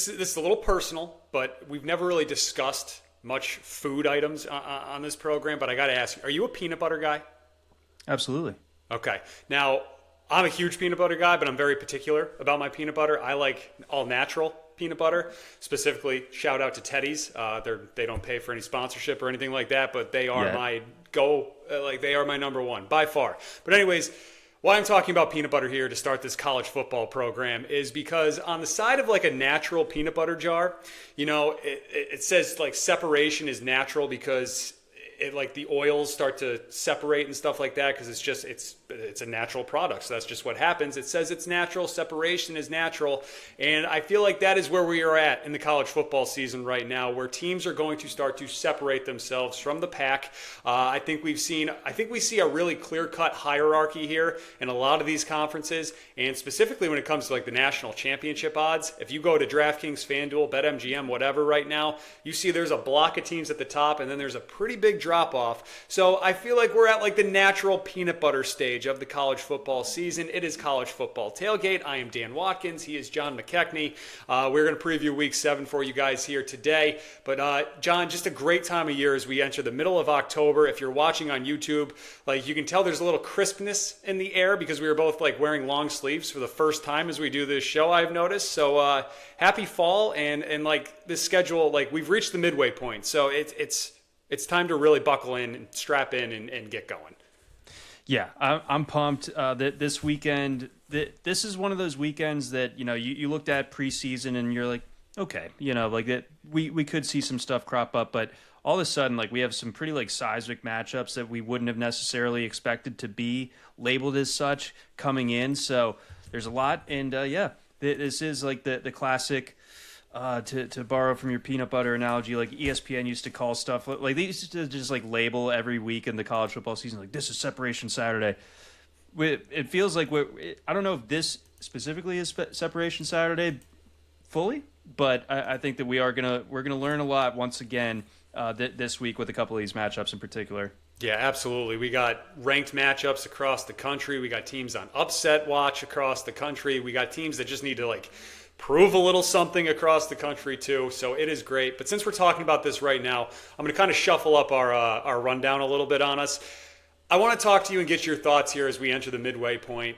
this is a little personal, but we've never really discussed much food items on this program. But I got to ask you, are you a peanut butter guy? Absolutely. Okay. Now, I'm a huge peanut butter guy, but I'm very particular about my peanut butter. I like all natural peanut butter. Specifically, shout out to Teddy's. They don't pay for any sponsorship or anything like that, but they are they are my number one by far. But anyways, why I'm talking about peanut butter here to start this college football program is because on the side of like a natural peanut butter jar, it says like separation is natural because like the oils start to separate and stuff like that because it's a natural product. So that's just what happens. It says it's natural. Separation is natural. And I feel like that is where we are at in the college football season right now, where teams are going to start to separate themselves from the pack. I think we see a really clear-cut hierarchy here in a lot of these conferences, and specifically when it comes to like the national championship odds. If you go to DraftKings, FanDuel, BetMGM, whatever right now, you see there's a block of teams at the top, and then there's a pretty big drop off. So I feel like we're at like the natural peanut butter stage of the college football season. It is college football tailgate. I am Dan Watkins. He is John McKechnie. We're going to preview week 7 for you guys here today. But John, just a great time of year as we enter the middle of October. If you're watching on YouTube, like you can tell there's a little crispness in the air because we were both like wearing long sleeves for the first time as we do this show, I've noticed. So happy fall, and like this schedule, like we've reached the midway point. So it's time to really buckle in and strap in and get going. Yeah, I'm pumped. That this weekend, this is one of those weekends that you looked at preseason and you're like, okay, like that we could see some stuff crop up, but all of a sudden, like we have some pretty like seismic matchups that we wouldn't have necessarily expected to be labeled as such coming in. So there's a lot, and this is like the classic. To borrow from your peanut butter analogy, like ESPN used to call stuff like they used to just like label every week in the college football season, like this is Separation Saturday. It feels like I don't know if this specifically is Separation Saturday fully, but I think that we're gonna learn a lot once again this week with a couple of these matchups in particular. Yeah, absolutely. We got ranked matchups across the country. We got teams on upset watch across the country. We got teams that just need to like prove a little something across the country too. So it is great. But since we're talking about this right now, I'm going to kind of shuffle up our rundown a little bit on us. I want to talk to you and get your thoughts here as we enter the midway point.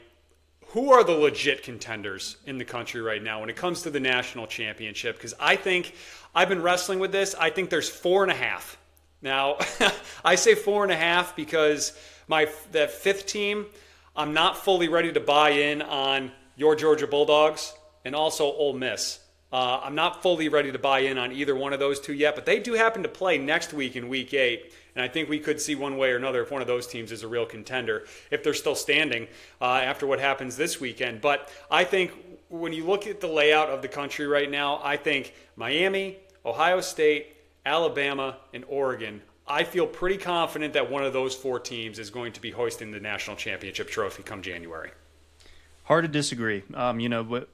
Who are the legit contenders in the country right now when it comes to the national championship? Because I think I've been wrestling with this. I think there's 4.5. Now, I say 4.5 because that fifth team, I'm not fully ready to buy in on your Georgia Bulldogs and also Ole Miss. I'm not fully ready to buy in on either one of those two yet, but they do happen to play next week in week 8, and I think we could see one way or another if one of those teams is a real contender, if they're still standing after what happens this weekend. But I think when you look at the layout of the country right now, I think Miami, Ohio State, Alabama, and Oregon, I feel pretty confident that one of those 4 teams is going to be hoisting the national championship trophy come January. Hard to disagree.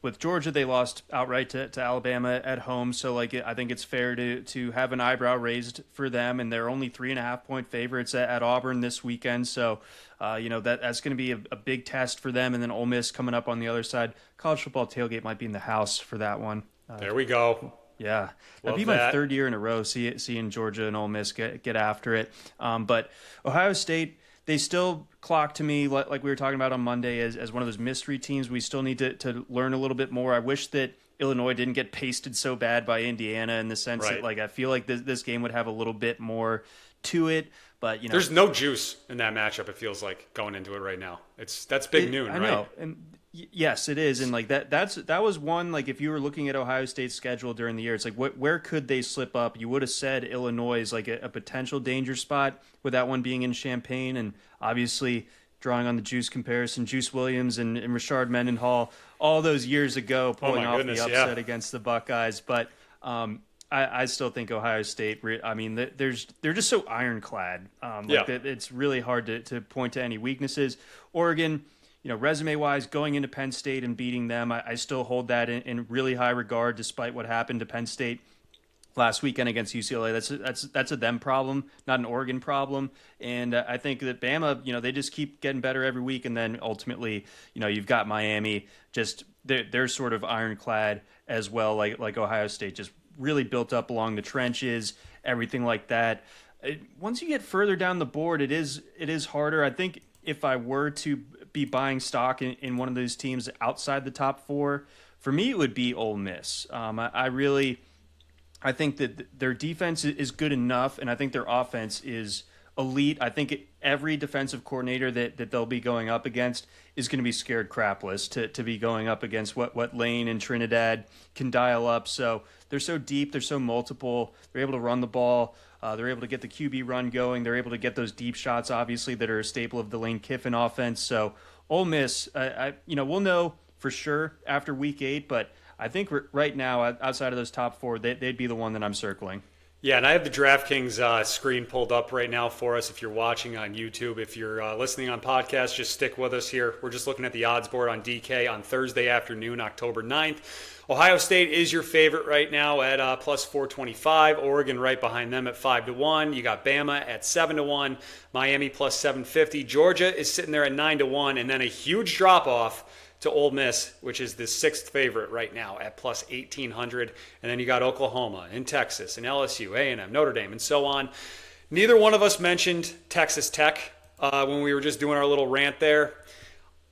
With Georgia, they lost outright to Alabama at home, so I think it's fair to have an eyebrow raised for them, and they're only 3.5-point favorites at Auburn this weekend. So, that's going to be a big test for them. And then Ole Miss coming up on the other side. College football tailgate might be in the house for that one. There we go. Yeah, that'd be my third year in a row seeing Georgia and Ole Miss get after it. But Ohio State, they still clock to me, like we were talking about on Monday, as one of those mystery teams. We still need to learn a little bit more. I wish that Illinois didn't get pasted so bad by Indiana in the sense that I feel like this game would have a little bit more to it. But there's no juice in that matchup. It feels like going into it right now. That's big noon, right? I know, and yes, it is. And that was one, like if you were looking at Ohio State's schedule during the year, it's like where could they slip up? You would have said Illinois is like a potential danger spot with that one being in Champaign, and obviously drawing on the Juice comparison, Juice Williams and Rashard Mendenhall all those years ago pulling off the upset against the Buckeyes. But I still think Ohio State, I mean, they're just so ironclad. It's really hard to point to any weaknesses. Oregon, resume-wise, going into Penn State and beating them, I still hold that in really high regard, despite what happened to Penn State last weekend against UCLA. That's a them problem, not an Oregon problem. And I think that Bama, they just keep getting better every week. And then ultimately, you've got Miami just they're sort of ironclad as well, like Ohio State, just really built up along the trenches, everything like that. Once you get further down the board, it is harder. I think if I were to be buying stock in one of those teams outside the top four, for me it would be Ole Miss. I think that their defense is good enough, and I think their offense is elite. I think every defensive coordinator that they'll be going up against is going to be scared crapless to be going up against what Lane and Trinidad can dial up. So they're so deep, they're so multiple, they're able to run the ball, they're able to get the QB run going, they're able to get those deep shots, obviously, that are a staple of the Lane Kiffin offense. So Ole Miss, we'll know for sure after Week 8, but I think right now, outside of those top four, they'd be the one that I'm circling. Yeah, and I have the DraftKings screen pulled up right now for us if you're watching on YouTube. If you're listening on podcast, just stick with us here. We're just looking at the odds board on DK on Thursday afternoon, October 9th. Ohio State is your favorite right now at plus 425. Oregon right behind them at 5-1. You got Bama at 7-1. Miami plus 750. Georgia is sitting there at 9-1, and then a huge drop-off to Ole Miss, which is the sixth favorite right now at plus 1,800. And then you got Oklahoma and Texas and LSU, A&M, Notre Dame, and so on. Neither one of us mentioned Texas Tech when we were just doing our little rant there.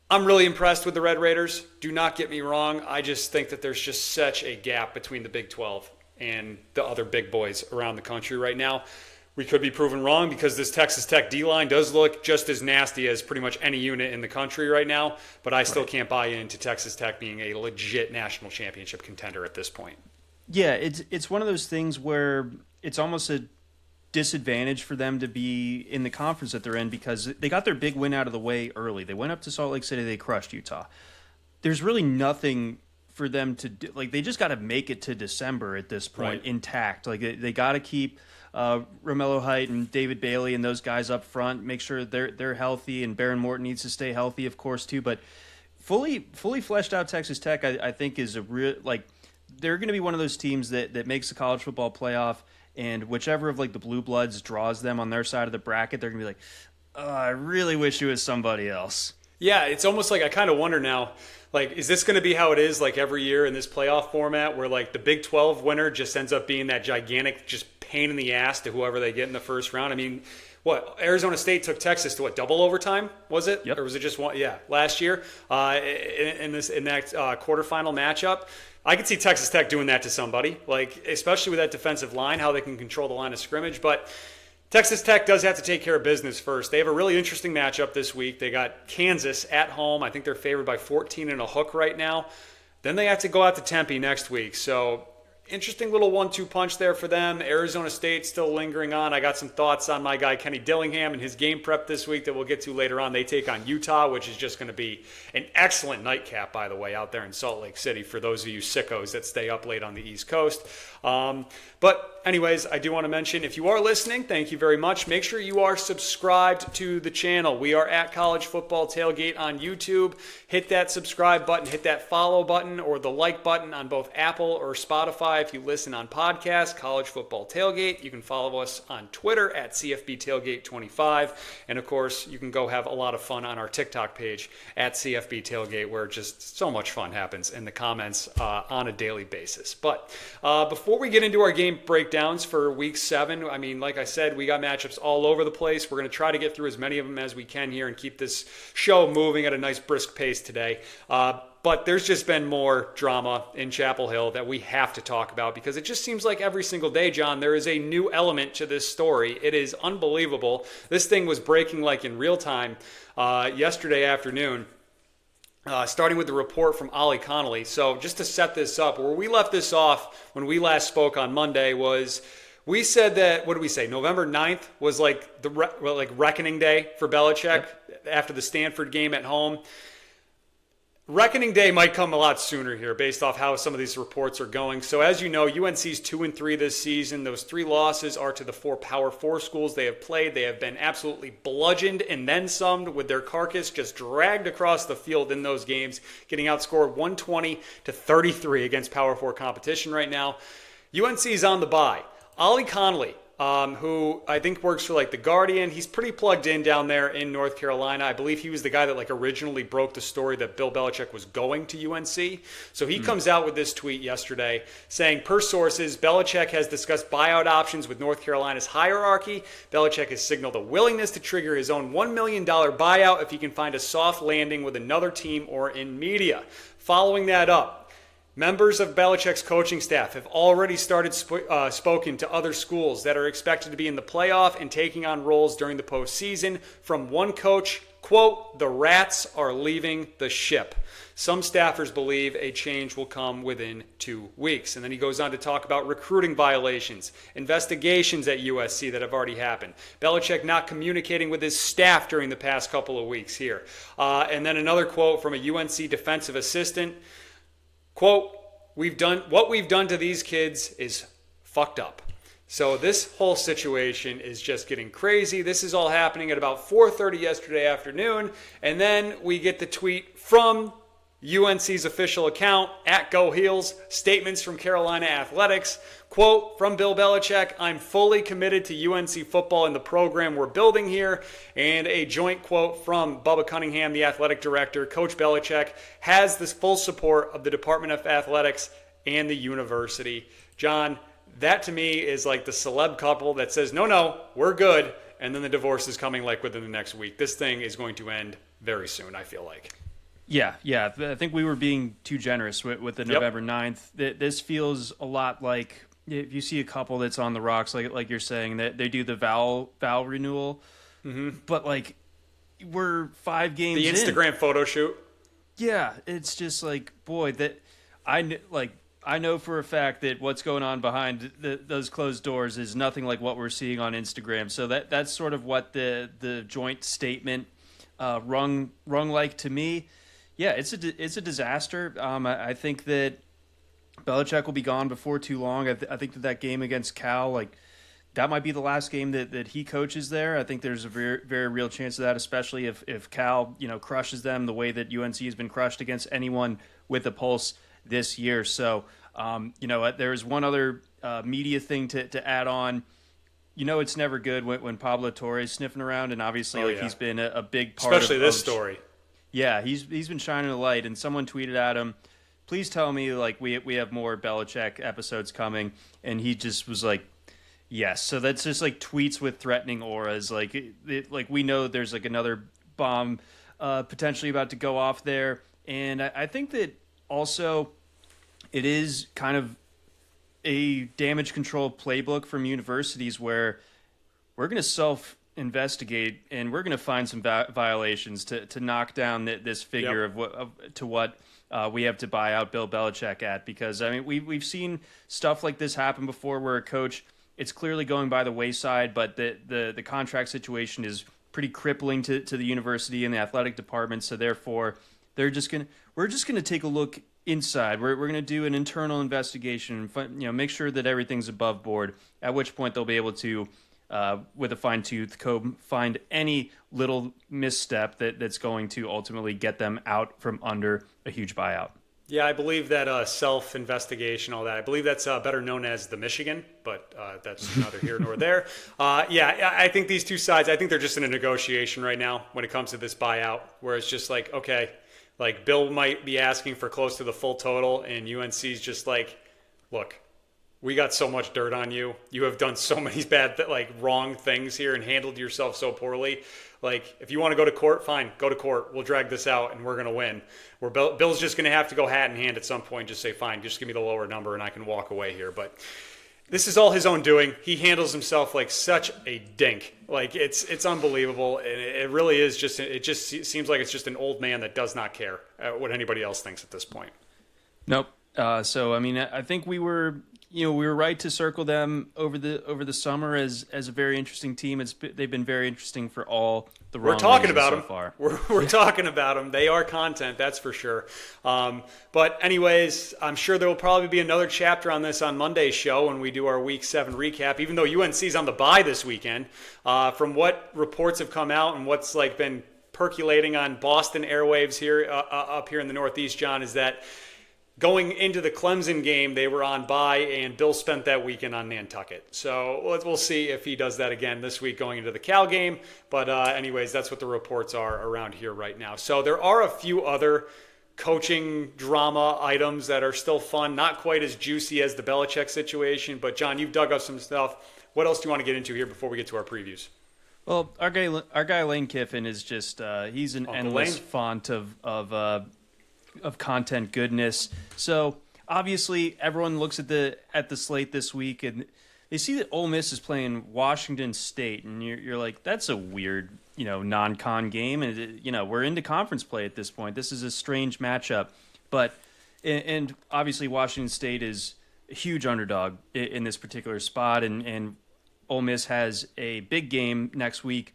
I'm really impressed with the Red Raiders. Do not get me wrong. I just think that there's just such a gap between the Big 12 and the other big boys around the country right now. We could be proven wrong because this Texas Tech D-line does look just as nasty as pretty much any unit in the country right now, but I still can't buy into Texas Tech being a legit national championship contender at this point. Yeah, it's one of those things where it's almost a disadvantage for them to be in the conference that they're in because they got their big win out of the way early. They went up to Salt Lake City, they crushed Utah. There's really nothing for them to do. Like, they just got to make it to December at this point intact. Like, they got to keep Romello Height and David Bailey and those guys up front, make sure they're healthy, and Baron Morton needs to stay healthy, of course, too. But fully fleshed out Texas Tech, I think, is a real, like, they're going to be one of those teams that makes the college football playoff, and whichever of, like, the blue bloods draws them on their side of the bracket, they're going to be like, oh, I really wish it was somebody else. Yeah, it's almost like I kind of wonder now, like, is this going to be how it is like every year in this playoff format where like the Big 12 winner just ends up being that gigantic just pain in the ass to whoever they get in the first round? I mean, what, Arizona State took Texas to what, double overtime, was it? Yep. Or was it just one? Yeah, last year in that quarterfinal matchup. I could see Texas Tech doing that to somebody, like especially with that defensive line, how they can control the line of scrimmage. But Texas Tech does have to take care of business first. They have a really interesting matchup this week. They got Kansas at home. I think they're favored by 14 and a hook right now. Then they have to go out to Tempe next week. So interesting little 1-2 punch there for them. Arizona State still lingering on. I got some thoughts on my guy Kenny Dillingham and his game prep this week that we'll get to later on. They take on Utah, which is just going to be an excellent nightcap, by the way, out there in Salt Lake City for those of you sickos that stay up late on the East Coast. But anyways, I do want to mention, if you are listening, thank you very much. Make sure you are subscribed to the channel. We are at College Football Tailgate on YouTube. Hit that subscribe button, hit that follow button, or the like button on both Apple or Spotify. If you listen on podcast, College Football Tailgate. You can follow us on Twitter at CFB Tailgate 25. And of course, you can go have a lot of fun on our TikTok page at CFB Tailgate, where just so much fun happens in the comments on a daily basis. But before we get into our game breakdowns for Week 7, I mean, like I said, we got matchups all over the place. We're going to try to get through as many of them as we can here and keep this show moving at a nice brisk pace today. But there's just been more drama in Chapel Hill that we have to talk about because it just seems like every single day, John, there is a new element to this story. It is unbelievable. This thing was breaking like in real time yesterday afternoon. Starting with the report from Ollie Connolly. So just to set this up, where we left this off when we last spoke on Monday was we said that, what did we say, November 9th was like the reckoning day for Belichick after the Stanford game at home. Reckoning day might come a lot sooner here based off how some of these reports are going. So as you know, UNC's 2-3 this season. Those 3 losses are to the 4 Power 4 schools they have played. They have been absolutely bludgeoned and then some with their carcass just dragged across the field in those games, getting outscored 120-33 against Power 4 competition right now. UNC's on the bye. Ollie Connolly who I think works for like The Guardian. He's pretty plugged in down there in North Carolina. I believe he was the guy that like originally broke the story that Bill Belichick was going to UNC. So he comes out with this tweet yesterday saying, per sources, Belichick has discussed buyout options with North Carolina's hierarchy. Belichick has signaled a willingness to trigger his own $1 million buyout if he can find a soft landing with another team or in media. Following that up, members of Belichick's coaching staff have already started spoken to other schools that are expected to be in the playoff and taking on roles during the postseason. From one coach, quote, "The rats are leaving the ship." Some staffers believe a change will come within 2 weeks. And then he goes on to talk about recruiting violations, investigations at USC that have already happened, Belichick not communicating with his staff during the past couple of weeks here. And then another quote from a UNC defensive assistant, quote, what we've done to these kids is fucked up. So this whole situation is just getting crazy. This is all happening at about 4:30 yesterday afternoon. And then we get the tweet from UNC's official account, at Go Heels, statements from Carolina Athletics, quote, from Bill Belichick, "I'm fully committed to UNC football and the program we're building here." And a joint quote from Bubba Cunningham, the athletic director, Coach Belichick has the full support of the Department of Athletics and the university. John, that to me is like the celeb couple that says, no, we're good. And then the divorce is coming like within the next week. This thing is going to end very soon, I feel like. Yeah. I think we were being too generous with the November 9th. This feels a lot like if you see a couple that's on the rocks, like you're saying, that they do the vow renewal, but like we're 5 games the Instagram in. photo shoot. Yeah, it's just like, boy, that I know for a fact that what's going on behind those closed doors is nothing like what we're seeing on Instagram. So that's sort of what the joint statement rung like to me. Yeah, it's a disaster. I think that Belichick will be gone before too long. I think that game against Cal, like, that might be the last game that he coaches there. I think there's a very, very real chance of that, especially if Cal, crushes them the way that UNC has been crushed against anyone with a pulse this year. So, there's one other media thing to add on. It's never good when Pablo Torre's sniffing around, and obviously he's been a big part especially this story. Yeah, he's been shining a light, and someone tweeted at him, "Please tell me like we have more Belichick episodes coming," and he just was like, "Yes." So that's just like tweets with threatening auras. Like we know there's like another bomb potentially about to go off there, and I think that also it is kind of a damage control playbook from universities where we're going to investigate and we're going to find some violations to knock down this figure of what we have to buy out Bill Belichick at, because I mean we've seen stuff like this happen before where a coach, it's clearly going by the wayside, but the contract situation is pretty crippling to the university and the athletic department, so therefore we're just going to take a look inside. We're going to do an internal investigation and make sure that everything's above board, at which point they'll be able to with a fine-tooth comb, find any little misstep that's going to ultimately get them out from under a huge buyout. Yeah, I believe that self-investigation, all that, I believe that's better known as the Michigan, but that's neither here nor there. I think these two sides, I think they're just in a negotiation right now when it comes to this buyout, where it's just like, okay, like Bill might be asking for close to the full total, and UNC's just like, look, we got so much dirt on you. You have done so many bad, wrong things here and handled yourself so poorly. Like, if you want to go to court, fine, go to court. We'll drag this out and we're going to win. Bill's just going to have to go hat in hand at some point and just say, fine, just give me the lower number and I can walk away here. But this is all his own doing. He handles himself like such a dink. Like, it's unbelievable. And it really is it just seems like it's just an old man that does not care what anybody else thinks at this point. Nope. So, I mean, I think we were right to circle them over the summer as a very interesting team. They've been very interesting for all the wrong reasons so far. We're talking about them. They are content, that's for sure. But anyways, I'm sure there will probably be another chapter on this on Monday's show when we do our Week 7 recap, even though UNC's on the bye this weekend. From what reports have come out and what's been percolating on Boston airwaves here up here in the Northeast, John, is that going into the Clemson game, they were on bye, and Bill spent that weekend on Nantucket. So we'll see if he does that again this week going into the Cal game. But anyways, that's what the reports are around here right now. So there are a few other coaching drama items that are still fun, not quite as juicy as the Belichick situation. But John, you've dug up some stuff. What else do you want to get into here before we get to our previews? Well, our guy Lane Kiffin is just he's an Uncle endless Lane? font of content goodness. So obviously everyone looks at the slate this week and they see that Ole Miss is playing Washington State, and you're like, that's a weird, non-con game, and we're into conference play at this point. This is a strange matchup, but and obviously Washington State is a huge underdog in this particular spot, and Ole Miss has a big game next week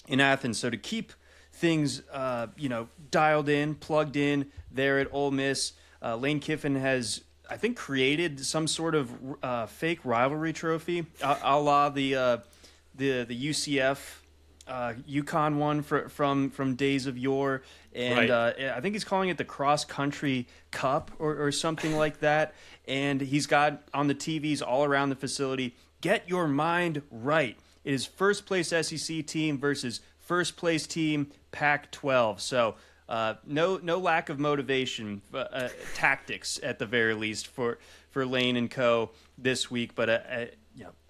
in Athens. So to keep things, dialed in, plugged in there at Ole Miss, Lane Kiffin has, I think, created some sort of fake rivalry trophy, a la the UCF UConn one from days of yore, and Right. I think he's calling it the Cross Country Cup or something like that. And he's got on the TVs all around the facility, "Get your mind right." It is first place SEC team versus first place team Pac-12. So no lack of motivation, tactics at the very least for Lane and Co. this week. But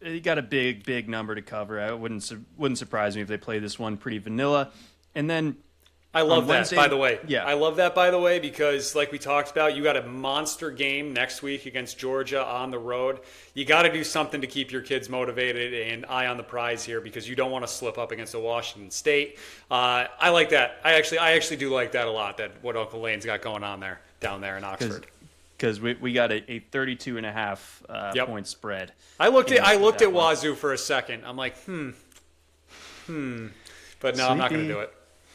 you got a big number to cover. It wouldn't surprise me if they play this one pretty vanilla. And then I love that, Wednesday, by the way. yeah. I love that, by the way, because like we talked about, you got a monster game next week against Georgia on the road. You got to do something to keep your kids motivated and eye on the prize here, because you don't want to slip up against a Washington State. I like that. I actually do like that a lot, that what Uncle Lane's got going on down there in Oxford. Because we got a 32.5 Yep. point spread. I looked at that one. Wazoo for a second. I'm like, but no, I'm not going to Sleepy. do it.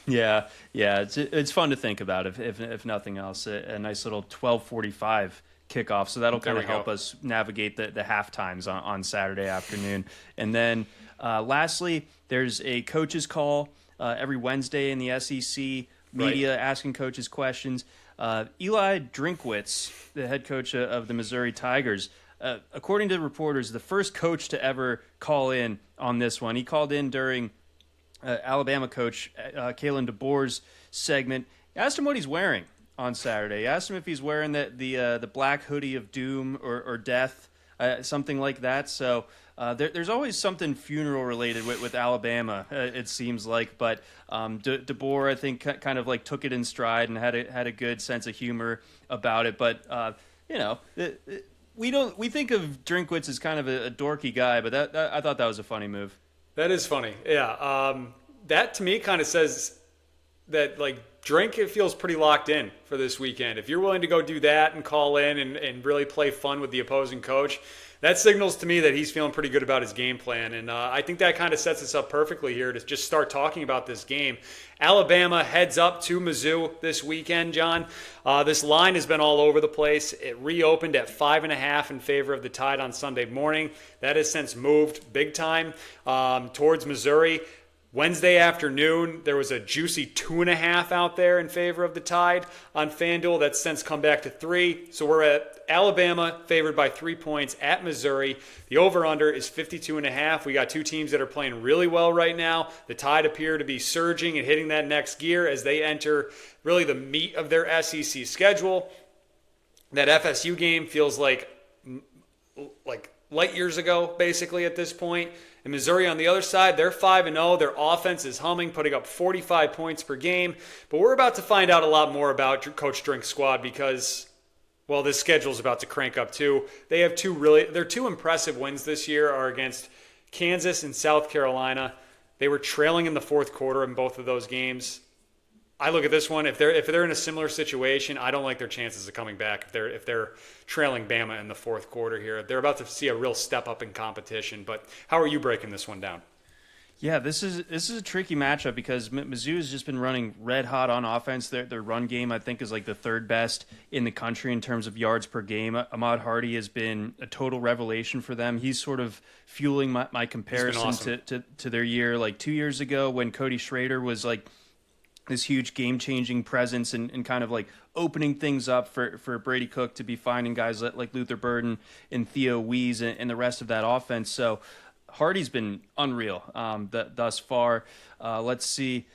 Yeah, it's fun to think about if nothing else. A nice little 12:45 kickoff, so that'll kind we of help go. us navigate the half times on Saturday afternoon. And then lastly, there's a coach's call every Wednesday in the SEC. Media asking coaches questions. Eli Drinkwitz, the head coach of the Missouri Tigers, according to reporters, the first coach to ever call in on this one. He called in during Alabama coach Kalen DeBoer's segment. He asked him what he's wearing on Saturday. He asked him if he's wearing the black hoodie of doom or death, something like that. So there's always something funeral related with Alabama, it seems like. But DeBoer, I think, kind of like took it in stride and had a good sense of humor about it. But we think of Drinkwitz as kind of a dorky guy, but that I thought that was a funny move. That is funny. Yeah. That to me kind of says that, like, Drink, it feels pretty locked in for this weekend. If you're willing to go do that and call in and really play fun with the opposing coach, that signals to me that he's feeling pretty good about his game plan. And I think that kind of sets us up perfectly here to just start talking about this game. Alabama heads up to Mizzou this weekend, John. This line has been all over the place. It reopened at 5.5 in favor of the Tide on Sunday morning. That has since moved big time towards Missouri. Wednesday afternoon, there was a juicy 2.5 out there in favor of the Tide on FanDuel. That's since come back to 3. So we're at Alabama favored by 3 points at Missouri. The over-under is 52.5. We got two teams that are playing really well right now. The Tide appear to be surging and hitting that next gear as they enter really the meat of their SEC schedule. That FSU game feels like light years ago, basically, at this point. And Missouri on the other side, they're 5-0. Their offense is humming, putting up 45 points per game. But we're about to find out a lot more about Coach Drink's squad because, well, this schedule is about to crank up too. They have their two impressive wins this year are against Kansas and South Carolina. They were trailing in the fourth quarter in both of those games. I look at this one. If they're in a similar situation, I don't like their chances of coming back. If they're trailing Bama in the fourth quarter here, they're about to see a real step up in competition. But how are you breaking this one down? Yeah, this is a tricky matchup because Mizzou has just been running red hot on offense. Their run game, I think, is like the third best in the country in terms of yards per game. Ahmad Hardy has been a total revelation for them. He's sort of fueling my comparison awesome. to their year like 2 years ago when Cody Schrader was like this huge game-changing presence and kind of like opening things up for Brady Cook to be finding guys like Luther Burden and Theo Wees and the rest of that offense. So Hardy's been unreal thus far. Let's see.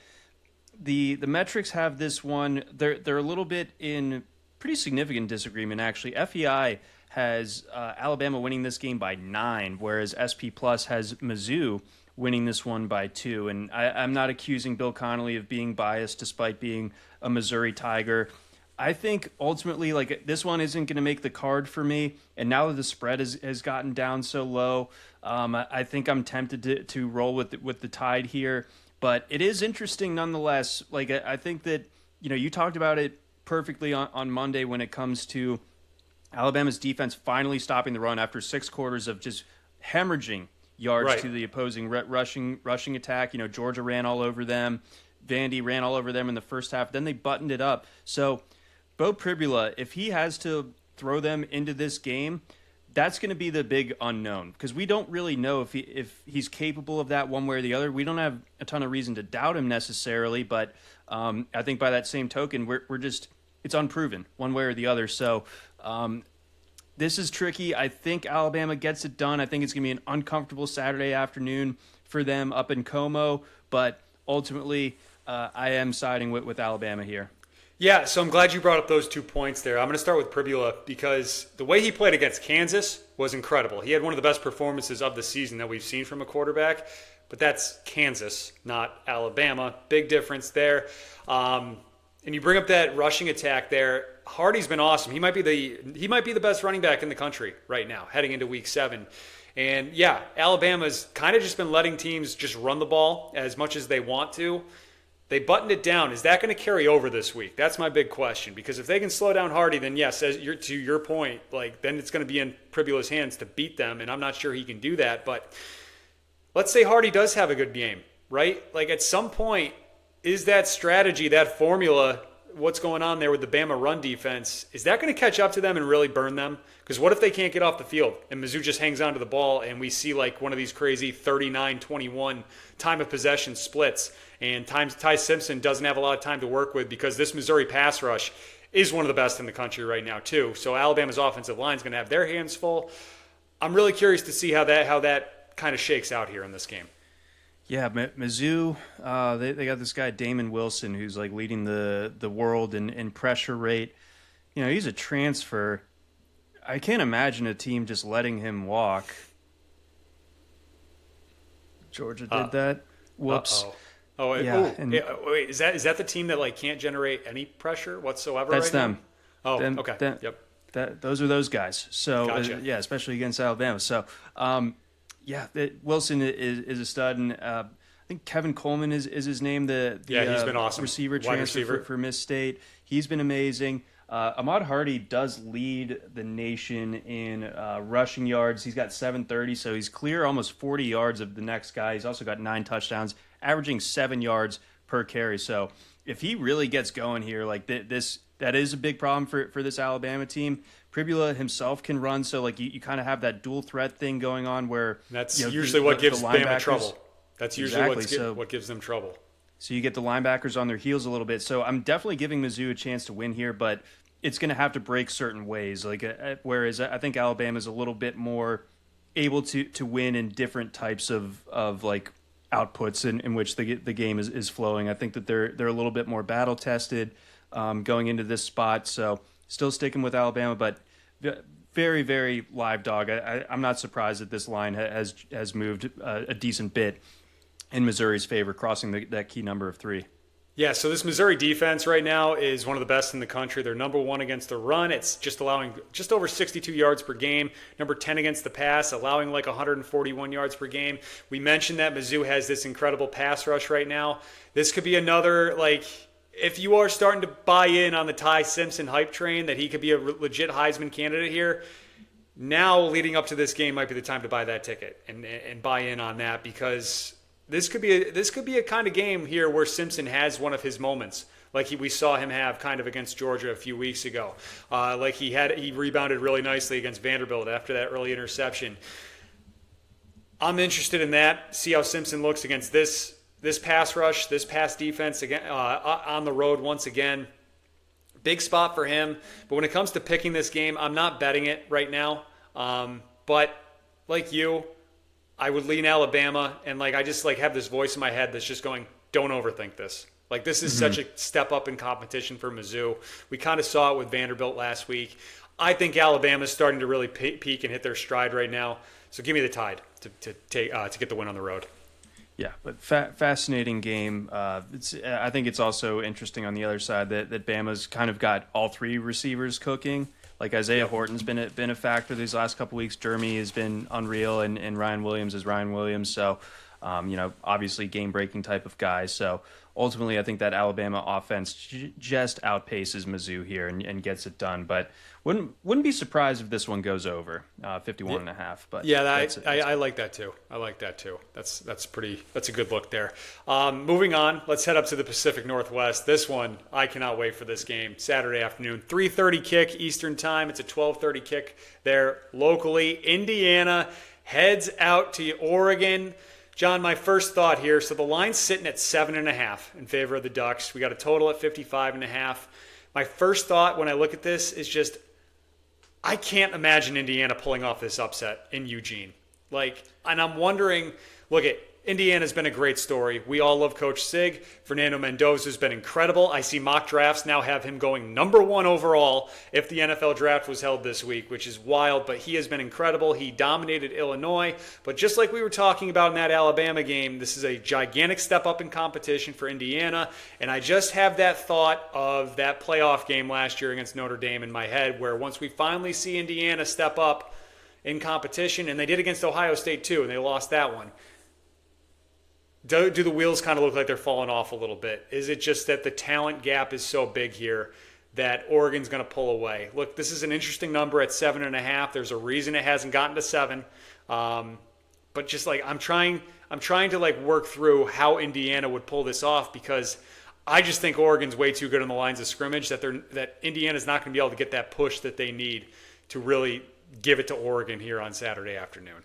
The metrics have this one. They're a little bit in pretty significant disagreement, actually. FEI has Alabama winning this game by 9, whereas SP Plus has Mizzou winning this one by 2. And I'm not accusing Bill Connolly of being biased despite being a Missouri Tiger. I think ultimately, like, this one isn't going to make the card for me. And now that the spread has gotten down so low, I think I'm tempted to roll with the Tide here. But it is interesting nonetheless. Like, I think that, you talked about it perfectly on Monday when it comes to Alabama's defense finally stopping the run after 6 quarters of just hemorrhaging yards to the opposing rushing attack. Georgia ran all over them. Vandy ran all over them in the first half. Then they buttoned it up. So Bo Pribula, if he has to throw them into this game, that's going to be the big unknown, because we don't really know if he's capable of that one way or the other. We don't have a ton of reason to doubt him necessarily, but I think by that same token, we're just, it's unproven one way or the other. So this is tricky. I think Alabama gets it done. I think it's going to be an uncomfortable Saturday afternoon for them up in Como, but ultimately I am siding with Alabama here. Yeah, so I'm glad you brought up those 2 points there. I'm going to start with Pribula because the way he played against Kansas was incredible. He had one of the best performances of the season that we've seen from a quarterback, but that's Kansas, not Alabama. Big difference there. And you bring up that rushing attack there. Hardy's been awesome. He might be the best running back in the country right now, heading into Week 7. And yeah, Alabama's kind of just been letting teams just run the ball as much as they want to. They buttoned it down. Is that going to carry over this week? That's my big question. Because if they can slow down Hardy, then yes, to your point, then it's going to be in Pribula's hands to beat them, and I'm not sure he can do that. But let's say Hardy does have a good game, right? Like, at some point, is that strategy, that formula, what's going on there with the Bama run defense, is that going to catch up to them and really burn them? Because what if they can't get off the field and Mizzou just hangs on to the ball and we see like one of these crazy 39-21 time of possession splits, and Ty Simpson doesn't have a lot of time to work with because this Missouri pass rush is one of the best in the country right now too. So Alabama's offensive line is going to have their hands full. I'm really curious to see how that kind of shakes out here in this game. Yeah, Mizzou, they got this guy Damon Wilson who's like leading the world in pressure rate. He's a transfer. I can't imagine a team just letting him walk. Georgia did that. Whoops. Uh-oh. Oh, yeah. Wait, is that the team that like can't generate any pressure whatsoever? That's right them. Now? Oh, okay. Yep. Those are those guys. So gotcha. Yeah, especially against Alabama. So Wilson is a stud, and I think Kevin Coleman is his name. He's been awesome. Receiver transfer for Miss State. He's been amazing. Ahmad Hardy does lead the nation in rushing yards. He's got 730, so he's clear almost 40 yards of the next guy. He's also got 9 touchdowns, averaging 7 yards per carry. So if he really gets going here, like that is a big problem for this Alabama team. Pribula himself can run, so like you kind of have that dual threat thing going on where that's usually what gives Bama trouble. That's usually what gives them trouble. So you get the linebackers on their heels a little bit. So I'm definitely giving Mizzou a chance to win here, but it's going to have to break certain ways. Whereas I think Alabama is a little bit more able to win in different types of like outputs in which the game is flowing. I think that they're a little bit more battle tested going into this spot. So still sticking with Alabama, but very, very live dog. I'm not surprised that this line has moved a decent bit in Missouri's favor, crossing that key number of 3. Yeah, so this Missouri defense right now is one of the best in the country. They're number 1 against the run. It's just allowing just over 62 yards per game. Number 10 against the pass, allowing like 141 yards per game. We mentioned that Mizzou has this incredible pass rush right now. This could be another, like, if you are starting to buy in on the Ty Simpson hype train that he could be a legit Heisman candidate here, now leading up to this game might be the time to buy that ticket and buy in on that, because this could be a kind of game here where Simpson has one of his moments, like we saw him have kind of against Georgia a few weeks ago. Like he rebounded really nicely against Vanderbilt after that early interception. I'm interested in that. See how Simpson looks against this this pass rush, this pass defense again on the road once again. Big spot for him. But when it comes to picking this game, I'm not betting it right now. But like you, I would lean Alabama, and like I just like have this voice in my head that's just going, don't overthink this. Like this is such a step up in competition for Mizzou. We kind of saw it with Vanderbilt last week. I think Alabama's starting to really peak and hit their stride right now. So give me the Tide to get the win on the road. Yeah, but fascinating game. I think it's also interesting on the other side that Bama's kind of got all three receivers cooking. Like Isaiah Horton's been a factor these last couple weeks. Jeremy has been unreal, and Ryan Williams is Ryan Williams. So, obviously game-breaking type of guy. So ultimately, I think that Alabama offense just outpaces Mizzou here and gets it done. But wouldn't be surprised if this one goes over 51.5. But yeah, I like that too. I like that too. That's a good look there. Moving on, let's head up to the Pacific Northwest. This one, I cannot wait for this game. Saturday afternoon, 3:30 kick Eastern time. It's a 12:30 kick there locally. Indiana heads out to Oregon. John, my first thought here, so the line's sitting at 7.5 in favor of the Ducks. We got a total at 55.5. My first thought when I look at this is just, I can't imagine Indiana pulling off this upset in Eugene. And I'm wondering, Indiana's been a great story. We all love Coach Sig. Fernando Mendoza's been incredible. I see mock drafts now have him going number 1 overall if the NFL draft was held this week, which is wild, but he has been incredible. He dominated Illinois, but just like we were talking about in that Alabama game, this is a gigantic step up in competition for Indiana, and I just have that thought of that playoff game last year against Notre Dame in my head, where once we finally see Indiana step up in competition, and they did against Ohio State too, and they lost that one. Do the wheels kind of look like they're falling off a little bit? Is it just that the talent gap is so big here that Oregon's going to pull away? Look, this is an interesting number at 7.5. There's a reason it hasn't gotten to 7. But just I'm trying to work through how Indiana would pull this off, because I just think Oregon's way too good on the lines of scrimmage that Indiana's not going to be able to get that push that they need to really give it to Oregon here on Saturday afternoon.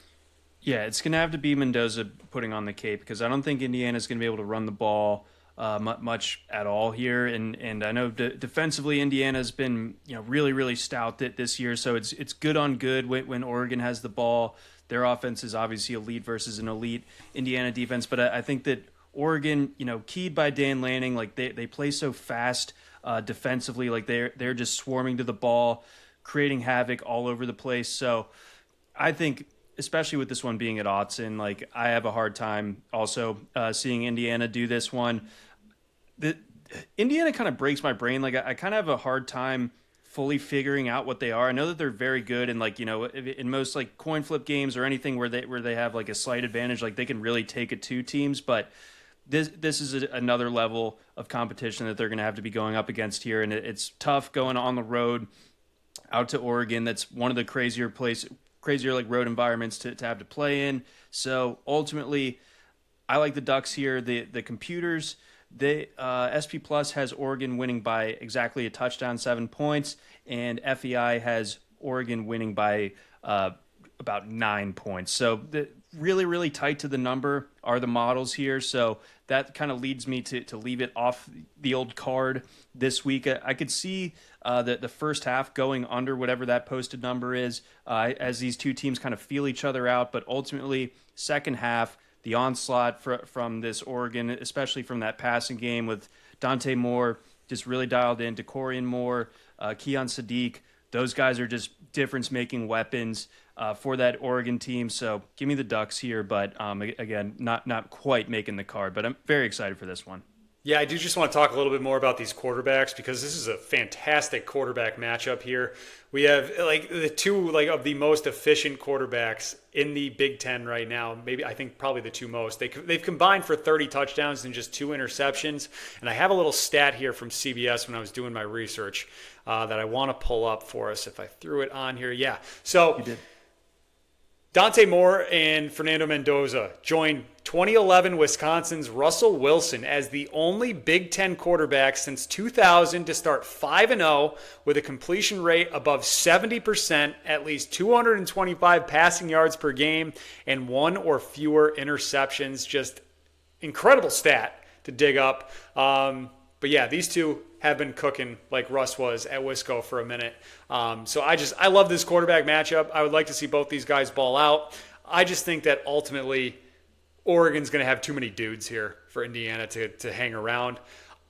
Yeah, it's going to have to be Mendoza putting on the cape, because I don't think Indiana's going to be able to run the ball much at all here. And I know defensively Indiana's been really, really stout this year, so it's good on good when Oregon has the ball. Their offense is obviously elite versus an elite Indiana defense, but I think that Oregon, keyed by Dan Lanning, they play so fast defensively, they're just swarming to the ball, creating havoc all over the place. So I think, especially with this one being at Autzen, I have a hard time also seeing Indiana do this one. Indiana kind of breaks my brain. I kind of have a hard time fully figuring out what they are. I know that they're very good, and in most coin flip games or anything where they have a slight advantage, they can really take it to teams. But this is another level of competition that they're going to have to be going up against here, and it's tough going on the road out to Oregon. That's one of the crazier road environments to have to play in. So ultimately, I like the Ducks here. The computers, SP Plus has Oregon winning by exactly a touchdown, 7 points, and FEI has Oregon winning by about 9 points. So really, really tight to the number are the models here. So that kind of leads me to leave it off the old card this week. I could see the first half going under whatever that posted number is as these two teams kind of feel each other out. But ultimately, second half, the onslaught from this Oregon, especially from that passing game with Dante Moore just really dialed in, DeCorian Moore, Keon Sadiq. Those guys are just difference-making weapons for that Oregon team. So give me the Ducks here, but again, not quite making the card. But I'm very excited for this one. Yeah, I do just want to talk a little bit more about these quarterbacks, because this is a fantastic quarterback matchup here. We have the two of the most efficient quarterbacks in the Big Ten right now. I think probably the two most. They've combined for 30 touchdowns and just 2 interceptions. And I have a little stat here from CBS when I was doing my research that I want to pull up for us if I threw it on here. Yeah, so you did. Dante Moore and Fernando Mendoza joined 2011 Wisconsin's Russell Wilson as the only Big Ten quarterback since 2000 to start 5-0 with a completion rate above 70%, at least 225 passing yards per game, and 1 or fewer interceptions. Just incredible stat to dig up. But yeah, these two have been cooking like Russ was at Wisco for a minute. So I love this quarterback matchup. I would like to see both these guys ball out. I just think that ultimately Oregon's going to have too many dudes here for Indiana to hang around.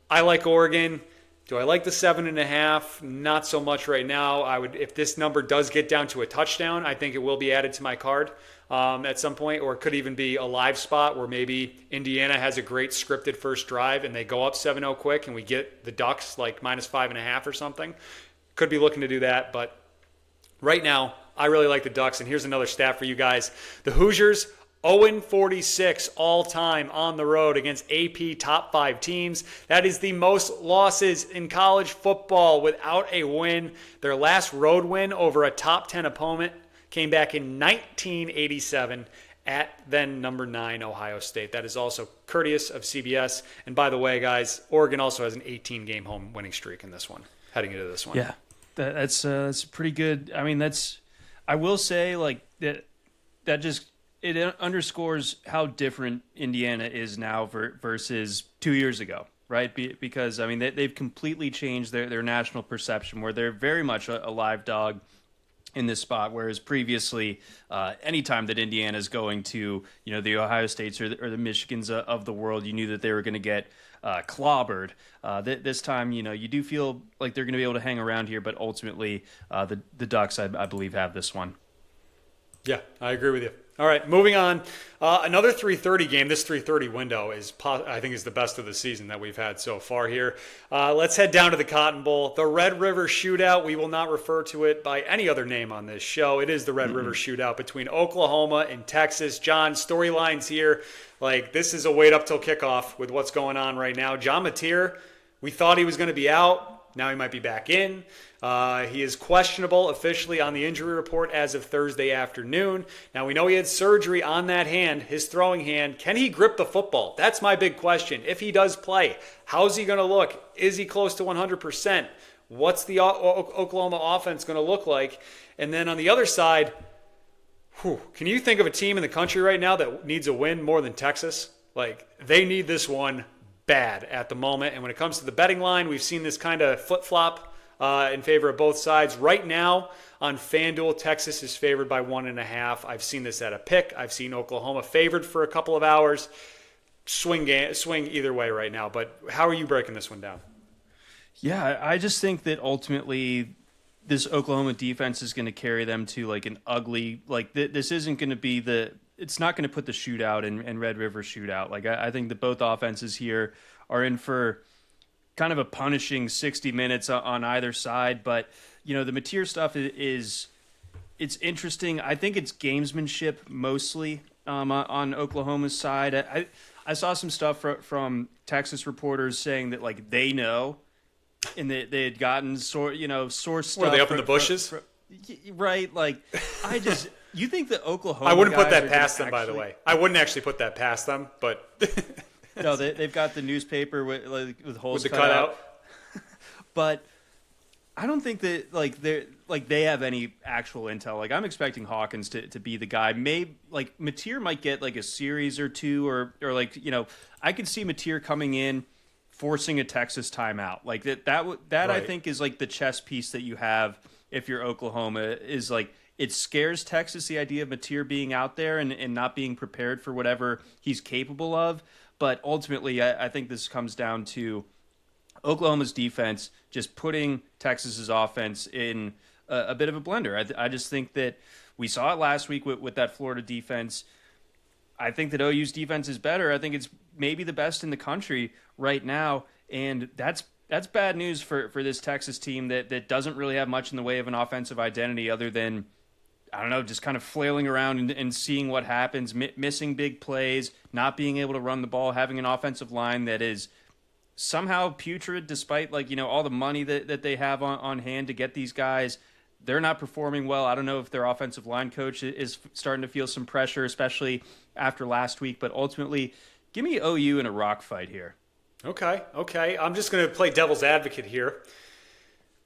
I like Oregon. Do I like the 7.5? Not so much right now. If this number does get down to a touchdown, I think it will be added to my card at some point, or it could even be a live spot where maybe Indiana has a great scripted first drive and they go up 7-0 quick and we get the Ducks like -5.5 or something. Could be looking to do that, but right now I really like the Ducks. And here's another stat for you guys. The Hoosiers 0-46 all-time on the road against AP top 5 teams. That is the most losses in college football without a win. Their last road win over a top 10 opponent came back in 1987 at then number 9 Ohio State. That is also courteous of CBS. And by the way, guys, Oregon also has an 18-game home winning streak in this one, heading into this one. Yeah, that's pretty good. I mean, I will say like that just it underscores how different Indiana is now versus 2 years ago, right? Because, I mean, they've completely changed their national perception where they're very much a live dog in this spot, whereas previously, anytime that Indiana is going to, the Ohio States or the Michigans of the world, you knew that they were going to get clobbered. This time, you do feel like they're going to be able to hang around here, but ultimately, the Ducks, I believe, have this one. Yeah, I agree with you. All right, moving on. Another 3:30 game. This 3:30 window I think is the best of the season that we've had so far here. Let's head down to the Cotton Bowl. The Red River Shootout. We will not refer to it by any other name on this show. It is the Red River Shootout between Oklahoma and Texas. John, storylines here. Like, this is a wait up till kickoff with what's going on right now. John Mateer, we thought he was going to be out. Now he might be back in. He is questionable officially on the injury report as of Thursday afternoon. Now, we know he had surgery on that hand, his throwing hand. Can he grip the football? That's my big question. If he does play, how's he going to look? Is he close to 100%? What's the Oklahoma offense going to look like? And then on the other side, can you think of a team in the country right now that needs a win more than Texas? Like, they need this one bad at the moment. And when it comes to the betting line, we've seen this kind of flip-flop in favor of both sides. Right now on FanDuel, Texas is favored by 1.5. I've seen this at a pick. I've seen Oklahoma favored for a couple of hours. Swing either way right now. But how are you breaking this one down? Yeah, I just think that ultimately this Oklahoma defense is going to carry them to like an ugly, like this isn't going to be it's not going to put the shootout in Red River Shootout. Like I think that both offenses here are in for kind of a punishing 60 minutes on either side. But, the Mateer stuff it's interesting. I think it's gamesmanship mostly on Oklahoma's side. I saw some stuff from Texas reporters saying that like they know and they had gotten source stuff. Were they up in the bushes? Right. Like you think that Oklahoma I wouldn't put that past them, by the way. I wouldn't actually put that past them, but no, they've got the newspaper with holes with the cutout. But I don't think that they have any actual intel. Like I'm expecting Hawkins to be the guy. Maybe like Mateer might get like a series or two, or like I could see Mateer coming in forcing a Texas timeout. Like that right. I think is like the chess piece that you have if you're Oklahoma is like. It scares Texas, the idea of Mateer being out there and not being prepared for whatever he's capable of. But ultimately, I think this comes down to Oklahoma's defense just putting Texas's offense in a bit of a blender. I just think that we saw it last week with that Florida defense. I think that OU's defense is better. I think it's maybe the best in the country right now. And that's bad news for this Texas team that doesn't really have much in the way of an offensive identity other than, I don't know, just kind of flailing around and seeing what happens, missing big plays, not being able to run the ball, having an offensive line that is somehow putrid despite all the money that they have on hand to get these guys. They're not performing well. I don't know if their offensive line coach is starting to feel some pressure, especially after last week. But ultimately, give me OU in a rock fight here. Okay. I'm just going to play devil's advocate here.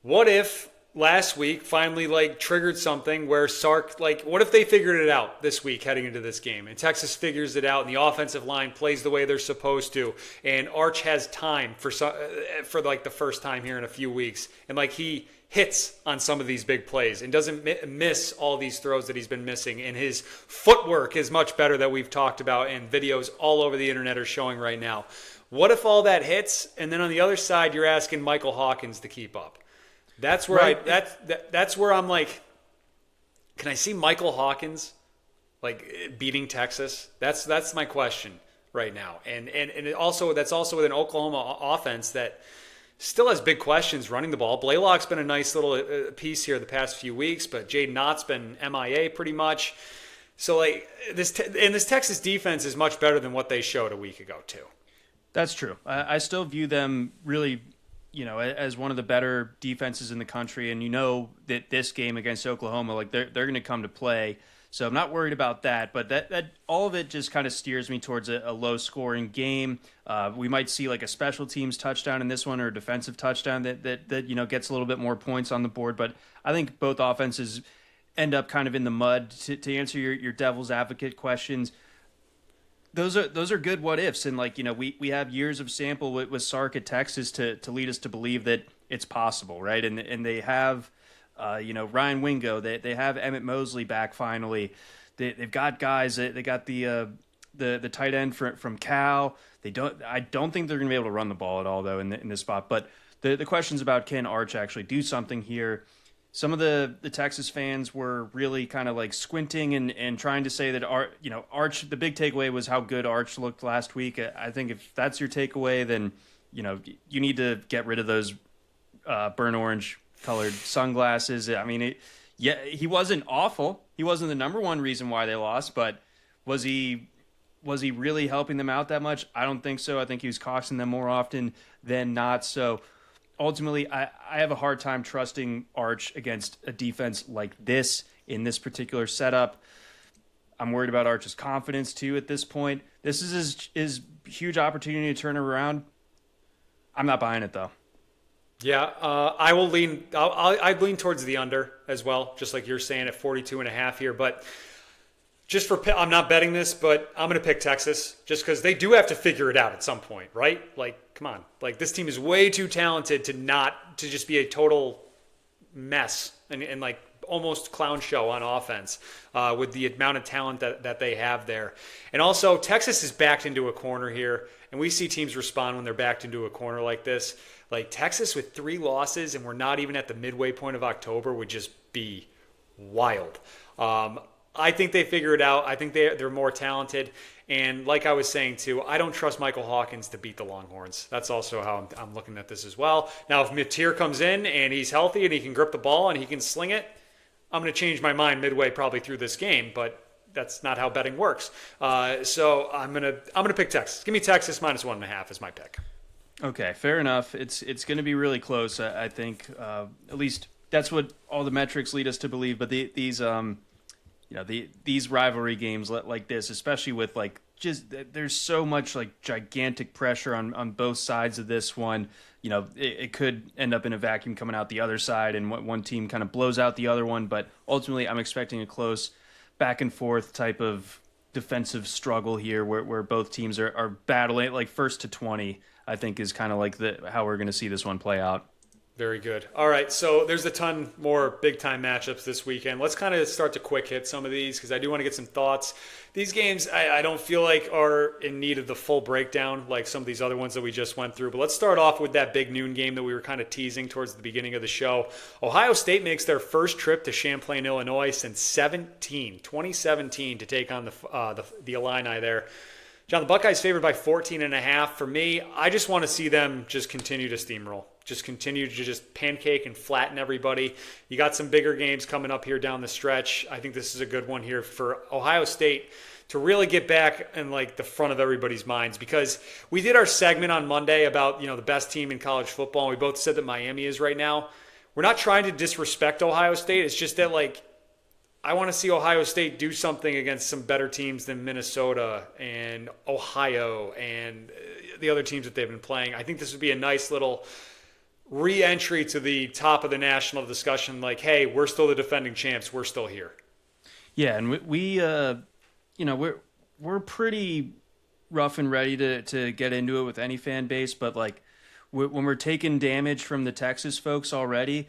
What if last week finally triggered something where Sark, what if they figured it out this week heading into this game, and Texas figures it out and the offensive line plays the way they're supposed to, and Arch has time for the first time here in a few weeks, and he hits on some of these big plays and doesn't miss all these throws that he's been missing, and his footwork is much better that we've talked about, and videos all over the internet are showing right now. What if all that hits, and then on the other side you're asking Michael Hawkins to keep up? That's where that's where I'm like, can I see Michael Hawkins beating Texas? That's my question right now. And that's also with an Oklahoma offense that still has big questions running the ball. Blaylock's been a nice little piece here the past few weeks, but Jaden Knott's been MIA pretty much. So this Texas defense is much better than what they showed a week ago too. That's true. I still view them really, as one of the better defenses in the country, and that this game against Oklahoma, they're going to come to play. So I'm not worried about that, but that all of it just kind of steers me towards a low-scoring game. We might see a special teams touchdown in this one, or a defensive touchdown that gets a little bit more points on the board. But I think both offenses end up kind of in the mud. To answer your devil's advocate questions, those are good what ifs, and we have years of sample with Sark at Texas to lead us to believe that it's possible, right? And they have. Ryan Wingo, they have Emmett Mosley back finally. They've got guys. They got the tight end from Cal. I don't think they're going to be able to run the ball at all though in this spot. But the questions about can Arch actually do something here? Some of the Texas fans were really kind of squinting and trying to say that Arch. The big takeaway was how good Arch looked last week. I think if that's your takeaway, then you need to get rid of those burnt orange colored sunglasses. I mean, he wasn't awful. He wasn't the number one reason why they lost, but was he really helping them out that much? I don't think so. I think he was costing them more often than not. So ultimately, I have a hard time trusting Arch against a defense like this in this particular setup. I'm worried about Arch's confidence too at this point. This is his huge opportunity to turn it around. I'm not buying it though. Yeah, I will lean. I'd lean towards the under as well, just like you're saying at 42.5 here. But I'm not betting this, but I'm going to pick Texas just because they do have to figure it out at some point, right? Come on, this team is way too talented to just be a total mess and almost clown show on offense with the amount of talent that they have there. And also, Texas is backed into a corner here, and we see teams respond when they're backed into a corner like this. Texas with 3 losses, and we're not even at the midway point of October, would just be wild. I think they figure it out. I think they're more talented. And like I was saying, too, I don't trust Michael Hawkins to beat the Longhorns. That's also how I'm looking at this as well. Now, if Mateer comes in and he's healthy and he can grip the ball and he can sling it, I'm going to change my mind midway probably through this game, but that's not how betting works. So I'm gonna pick Texas. Give me Texas -1.5 as my pick. Okay, fair enough. It's going to be really close. I think at least that's what all the metrics lead us to believe. But these rivalry games like this, especially with there's so much gigantic pressure on both sides of this one. It could end up in a vacuum coming out the other side, and one team kind of blows out the other one. But ultimately, I'm expecting a close back and forth type of defensive struggle here, where both teams are battling first to 20. I think is kind of how we're going to see this one play out. Very good. All right, so there's a ton more big-time matchups this weekend. Let's kind of start to quick hit some of these because I do want to get some thoughts. These games I don't feel like are in need of the full breakdown like some of these other ones that we just went through. But let's start off with that big noon game that we were kind of teasing towards the beginning of the show. Ohio State makes their first trip to Champlain, Illinois since 2017 to take on the Illini there. John, the Buckeyes favored by 14.5. For me, I just want to see them just continue to steamroll. Just continue to just pancake and flatten everybody. You got some bigger games coming up here down the stretch. I think this is a good one here for Ohio State to really get back in the front of everybody's minds, because we did our segment on Monday about the best team in college football, and we both said that Miami is right now. We're not trying to disrespect Ohio State. It's just that I want to see Ohio State do something against some better teams than Minnesota and Ohio and the other teams that they've been playing. I think this would be a nice little re-entry to the top of the national discussion. Like, hey, we're still the defending champs. We're still here. Yeah, and we're pretty rough and ready to get into it with any fan base, but like when we're taking damage from the Texas folks already,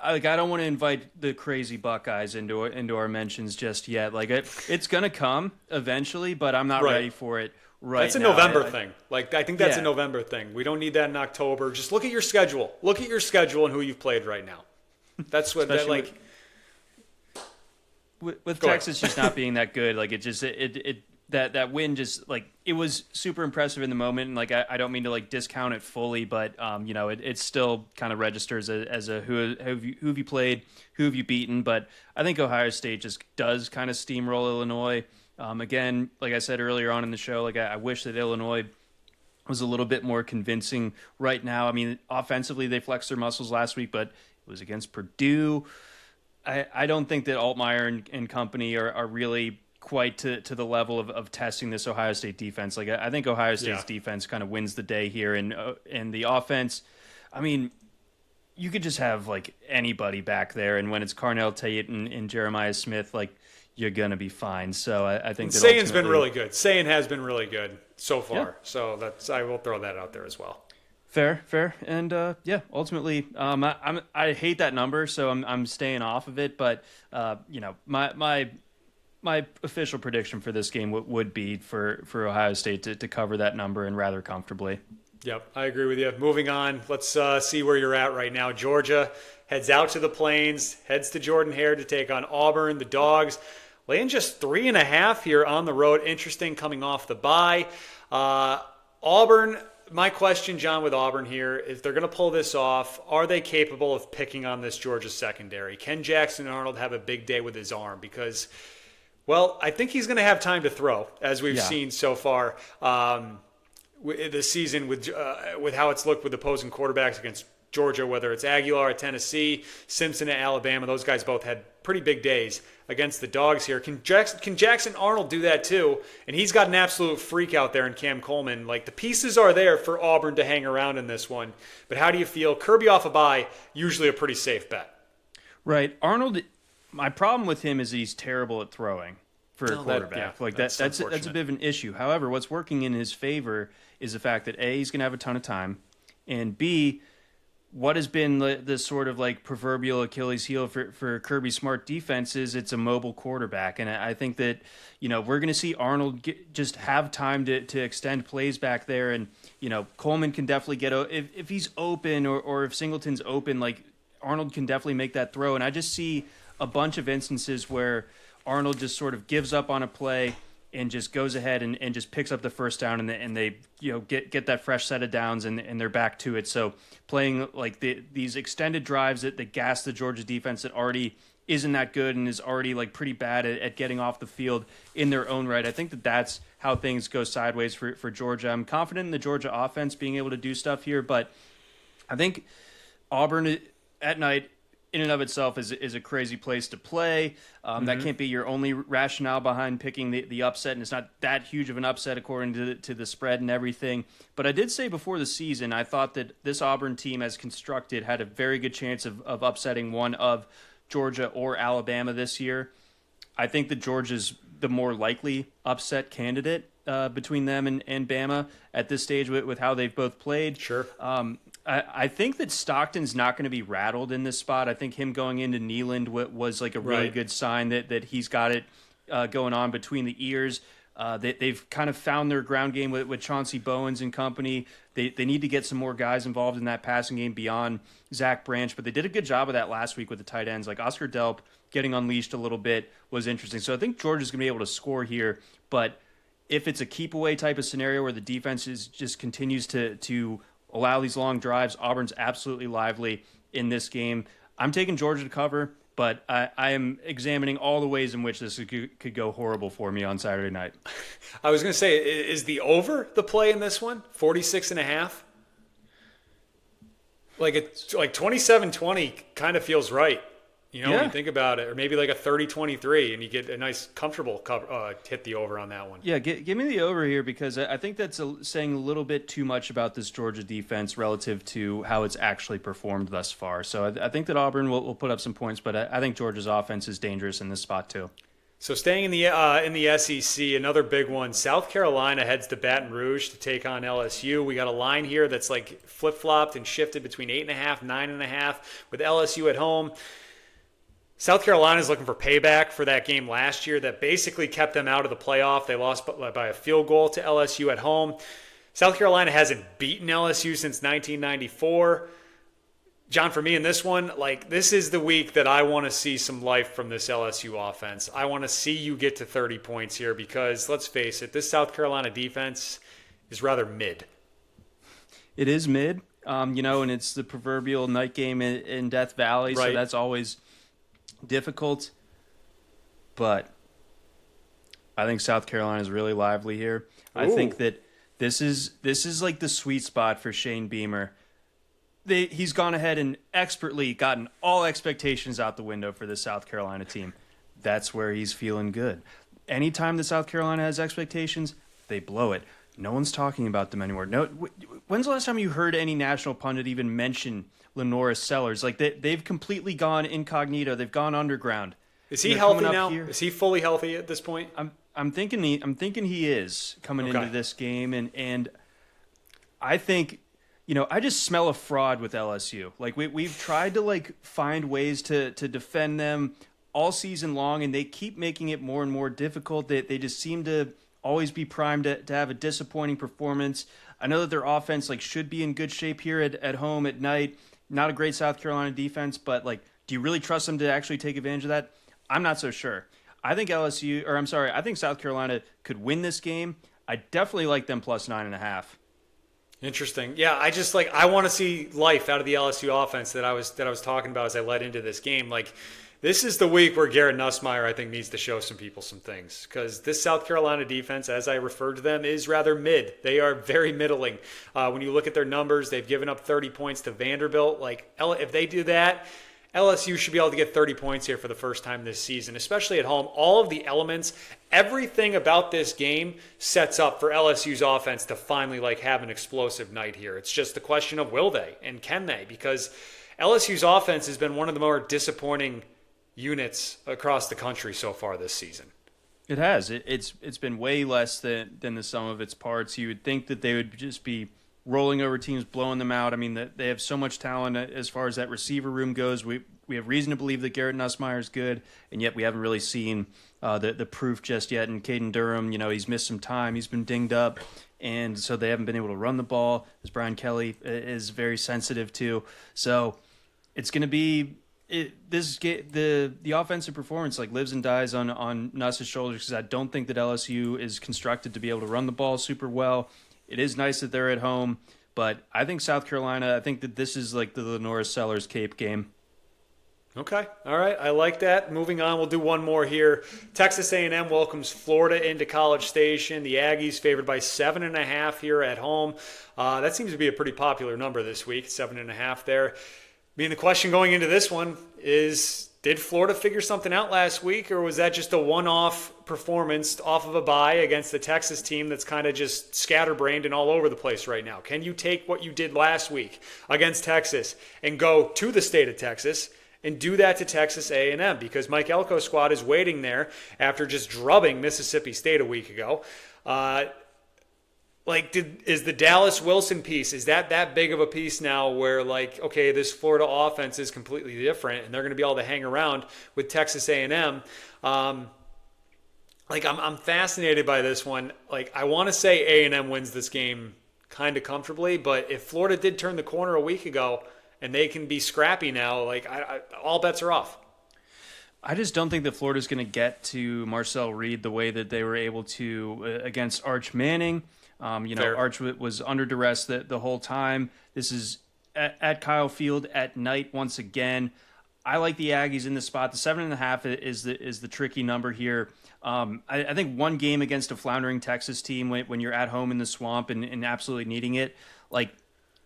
I don't want to invite the crazy Buckeyes into our mentions just yet. Like it's gonna come eventually, but I'm not ready for it right now. That's a November thing. Like I think that's a November thing. We don't need that in October. Just look at your schedule. Look at your schedule and who you've played right now. That's what that like. With Texas just not being that good, like that win just like it was super impressive in the moment, and like I don't mean to like discount it fully, but it still kind of registers as a who have you played, who have you beaten. But I think Ohio State just does kind of steamroll Illinois. Again, like I said earlier on in the show, like I wish that Illinois was a little bit more convincing right now. I mean, offensively they flexed their muscles last week, but it was against Purdue. I don't think that Altmaier and company are really quite to the level of testing this Ohio State defense. Like I think Ohio State's defense kind of wins the day here, and the offense. I mean, you could just have like anybody back there, and when it's Carnell Tate and Jeremiah Smith, like you're gonna be fine. So I think that Sayan's been really good. Sayan has been really good so far. Yeah. So I will throw that out there as well. Fair, and ultimately, I hate that number, so I'm staying off of it. But my official prediction for this game would be for Ohio State to cover that number and rather comfortably. Yep, I agree with you. Moving on, let's see where you're at right now. Georgia heads out to the Plains, heads to Jordan-Hare to take on Auburn. The Dogs laying just 3.5 here on the road. Interesting, coming off the bye. Auburn. My question, John, with Auburn here, if they're going to pull this off, are they capable of picking on this Georgia secondary? Can Jackson Arnold have a big day with his arm? Because, well, I think he's going to have time to throw, as we've seen so far this season with how it's looked with opposing quarterbacks against Georgia, whether it's Aguilar at Tennessee, Simpson at Alabama. Those guys both had pretty big days against the Dogs here. Can Jackson Arnold do that too? And he's got an absolute freak out there in Cam Coleman. Like the pieces are there for Auburn to hang around in this one. But how do you feel? Kirby off a bye, usually a pretty safe bet. Right. Arnold, my problem with him is he's terrible at throwing for a quarterback. That's a bit of an issue. However, what's working in his favor is the fact that A, he's going to have a ton of time, and B, what has been the sort of like proverbial Achilles heel for Kirby Smart defenses? It's a mobile quarterback. And I think that, we're going to see Arnold just have time to extend plays back there. And, Coleman can definitely get, if he's open or if Singleton's open, like Arnold can definitely make that throw. And I just see a bunch of instances where Arnold just sort of gives up on a play and just goes ahead and just picks up the first down, and they get that fresh set of downs, and they're back to it. So playing like these extended drives that gas the Georgia defense that already isn't that good and is already like pretty bad at getting off the field in their own right. I think that's how things go sideways for Georgia. I'm confident in the Georgia offense being able to do stuff here, but I think Auburn at night in and of itself is a crazy place to play. That can't be your only rationale behind picking the upset, and it's not that huge of an upset according to the spread and everything. But I did say before the season, I thought that this Auburn team, as constructed, had a very good chance of upsetting one of Georgia or Alabama this year. I think that Georgia's the more likely upset candidate between them and Bama at this stage with how they've both played. Sure. I think that Stockton's not going to be rattled in this spot. I think him going into Neyland was like a really good sign that he's got it going on between the ears. They've kind of found their ground game with Chauncey Bowens and company. They need to get some more guys involved in that passing game beyond Zach Branch, but they did a good job of that last week with the tight ends. Like Oscar Delp getting unleashed a little bit was interesting. So I think Georgia's going to be able to score here, but if it's a keep away type of scenario where the defense just continues to allow these long drives, Auburn's absolutely lively in this game. I'm taking Georgia to cover, but I am examining all the ways in which this could go horrible for me on Saturday night. I was going to say, is the over the play in this one? 46.5? Like 27-20 kind of feels right. When you think about it, or maybe like a 30-23, and you get a nice, comfortable hit the over on that one. Yeah, give me the over here because I think that's saying a little bit too much about this Georgia defense relative to how it's actually performed thus far. So I think that Auburn will put up some points, but I think Georgia's offense is dangerous in this spot too. So staying in the SEC, another big one. South Carolina heads to Baton Rouge to take on LSU. We got a line here that's like flip-flopped and shifted between 8.5, 9.5 with LSU at home. South Carolina is looking for payback for that game last year that basically kept them out of the playoff. They lost by a field goal to LSU at home. South Carolina hasn't beaten LSU since 1994. John, for me in this one, this is the week that I want to see some life from this LSU offense. I want to see you get to 30 points here because, let's face it, this South Carolina defense is rather mid. It is mid, and it's the proverbial night game in Death Valley, right. So that's always difficult. But I think South Carolina is really lively here. Ooh. I think that this is like the sweet spot for Shane Beamer. He's gone ahead and expertly gotten all expectations out the window for the South Carolina team. That's where he's feeling good. Anytime the South Carolina has expectations, they blow it. No one's talking about them anymore. No, when's the last time you heard any national pundit even mention Lenora Sellers? They've completely gone incognito. They've gone underground. Is he healthy now? Is he fully healthy at this point? I'm thinking he is coming into this game, and I think. I just smell a fraud with LSU. We've tried to find ways to defend them all season long, and they keep making it more and more difficult. They just seem to always be primed to have a disappointing performance. I know that their offense should be in good shape here at home at night. Not a great South Carolina defense, but do you really trust them to actually take advantage of that? I'm not so sure. I think I think South Carolina could win this game. I definitely like them plus 9.5. Interesting. Yeah, I want to see life out of the LSU offense that I was talking about as I led into this game. This is the week where Garrett Nussmeier, I think, needs to show some people some things because this South Carolina defense, as I referred to them, is rather mid. They are very middling. When you look at their numbers, they've given up 30 points to Vanderbilt. If they do that, LSU should be able to get 30 points here for the first time this season, especially at home. All of the elements, everything about this game sets up for LSU's offense to finally have an explosive night here. It's just the question of will they and can they, because LSU's offense has been one of the more disappointing units across the country so far this season. It has. It's been way less than the sum of its parts. You would think that they would just be rolling over teams, blowing them out. I mean, they have so much talent as far as that receiver room goes. We have reason to believe that Garrett Nussmeier is good, and yet we haven't really seen the proof just yet. And Caden Durham, he's missed some time. He's been dinged up, and so they haven't been able to run the ball, as Brian Kelly is very sensitive to. So it's going to be the offensive performance lives and dies on Nuss's shoulders because I don't think that LSU is constructed to be able to run the ball super well. It is nice that they're at home, but I think South Carolina, I think that this is the Lenora Sellers Cape game. Okay. All right. I like that. Moving on, we'll do one more here. Texas A&M welcomes Florida into College Station. The Aggies favored by 7.5 here at home. That seems to be a pretty popular number this week, 7.5 there. The question going into this one is, did Florida figure something out last week, or was that just a one-off performance off of a bye against the Texas team that's kind of just scatterbrained and all over the place right now? Can you take what you did last week against Texas and go to the state of Texas and do that to Texas A&M? Because Mike Elko's squad is waiting there after just drubbing Mississippi State a week ago. Is the Dallas Wilson piece, is that big of a piece now where okay, this Florida offense is completely different and they're going to be able to hang around with Texas A&M? I'm fascinated by this one. I want to say A&M wins this game kind of comfortably, but if Florida did turn the corner a week ago and they can be scrappy now, all bets are off. I just don't think that Florida's going to get to Marcel Reed the way that they were able to against Arch Manning. Fair. Arch was under duress the whole time. This is at Kyle Field at night once again. I like the Aggies in the spot. The 7.5 is the tricky number here. I think one game against a floundering Texas team when you're at home in the swamp and absolutely needing it,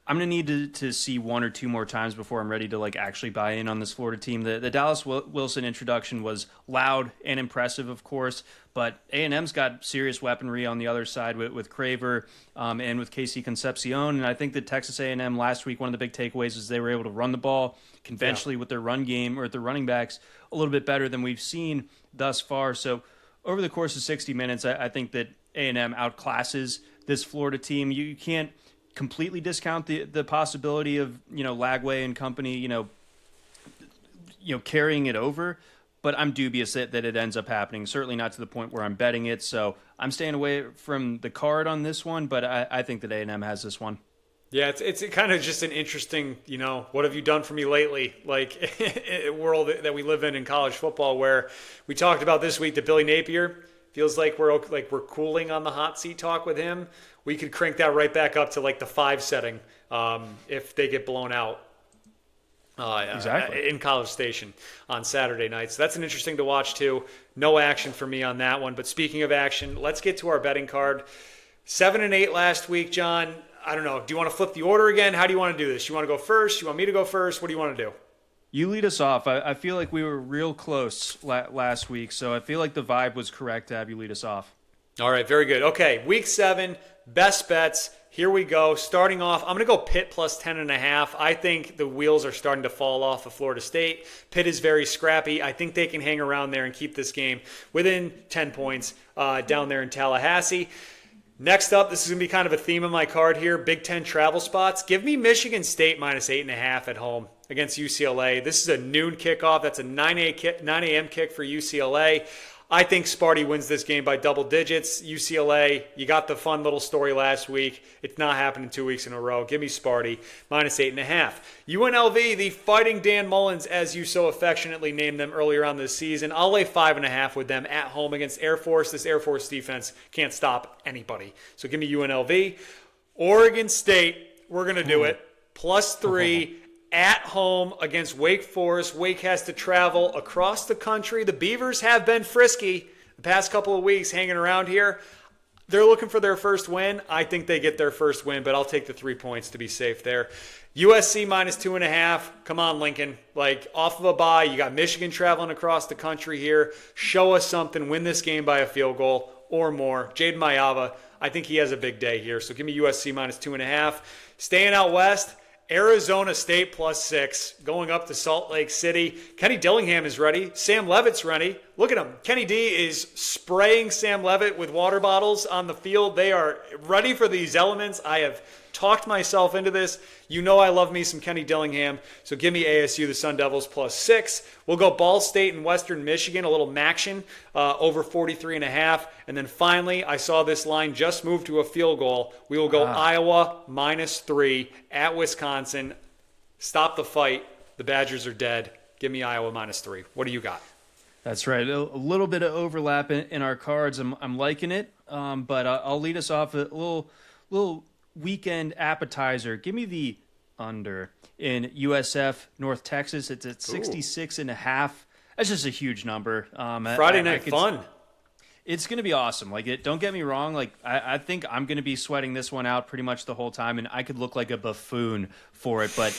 I'm going to need to see one or two more times before I'm ready to like actually buy in on this Florida team. The Dallas Wilson introduction was loud and impressive, of course, but A&M's got serious weaponry on the other side with Craver and with KC Concepcion. And I think that Texas A&M last week, one of the big takeaways is they were able to run the ball conventionally with their run game or with their running backs a little bit better than we've seen thus far. So over the course of 60 minutes, I think that A&M outclasses this Florida team. You can't completely discount the possibility of, Lagway and company, carrying it over, but I'm dubious that it ends up happening. Certainly not to the point where I'm betting it. So I'm staying away from the card on this one, but I think that A&M has this one. Yeah, it's kind of just an interesting, what have you done for me lately? Like a world that we live in college football, where we talked about this week that Billy Napier feels like we're cooling on the hot seat talk with him. We could crank that right back up to like the 5 setting if they get blown out Exactly. in College Station on Saturday night. So that's an interesting to watch too. No action for me on that one. But speaking of action, let's get to our betting card. 7 and 8 last week, John. I don't know. Do you want to flip the order again? How do you want to do this? You want to go first? You want me to go first? What do you want to do? You lead us off. I feel like we were real close last week, so I feel like the vibe was correct to have you lead us off. All right, very good. Okay, week 7, best bets. Here we go. Starting off, I'm going to go Pitt plus 10.5. I think the wheels are starting to fall off of Florida State. Pitt is very scrappy. I think they can hang around there and keep this game within 10 points down there in Tallahassee. Next up, this is going to be kind of a theme of my card here, Big Ten travel spots. Give me Michigan State minus 8.5 at home against UCLA. This is a noon kickoff. That's a 9 a.m. kick for UCLA. I think Sparty wins this game by double digits. UCLA, you got the fun little story last week. It's not happening 2 weeks in a row. Give me Sparty, minus 8.5. UNLV, the Fighting Dan Mullins, as you so affectionately named them earlier on this season. I'll lay 5.5 with them at home against Air Force. This Air Force defense can't stop anybody. So give me UNLV. Oregon State, we're going to do it. Plus 3. At home against Wake Forest. Wake has to travel across the country. The Beavers have been frisky the past couple of weeks hanging around here. They're looking for their first win. I think they get their first win, but I'll take the 3 points to be safe there. USC minus 2.5. Come on, Lincoln. Like, off of a bye, you got Michigan traveling across the country here. Show us something. Win this game by a field goal or more. Jaden Mayava, I think he has a big day here. So give me USC minus 2.5. Staying out west, Arizona State plus 6, going up to Salt Lake City. Kenny Dillingham is ready. Sam Levitt's ready. Look at him. Kenny D is spraying Sam Levitt with water bottles on the field. They are ready for these elements. I have talked myself into this. You know I love me some Kenny Dillingham. So give me ASU, the Sun Devils, plus 6. We'll go Ball State and Western Michigan, a little Maction, over 43.5. And then finally, I saw this line just move to a field goal. We will go Iowa minus 3 at Wisconsin. Stop the fight. The Badgers are dead. Give me Iowa minus 3. What do you got? That's right. A little bit of overlap in our cards. I'm liking it, but I'll lead us off a little weekend appetizer. Give me the under in USF North Texas. It's at 66.5. That's just a huge number. Friday night fun. It's going to be awesome. Don't get me wrong. I think I'm going to be sweating this one out pretty much the whole time, and I could look like a buffoon for it. But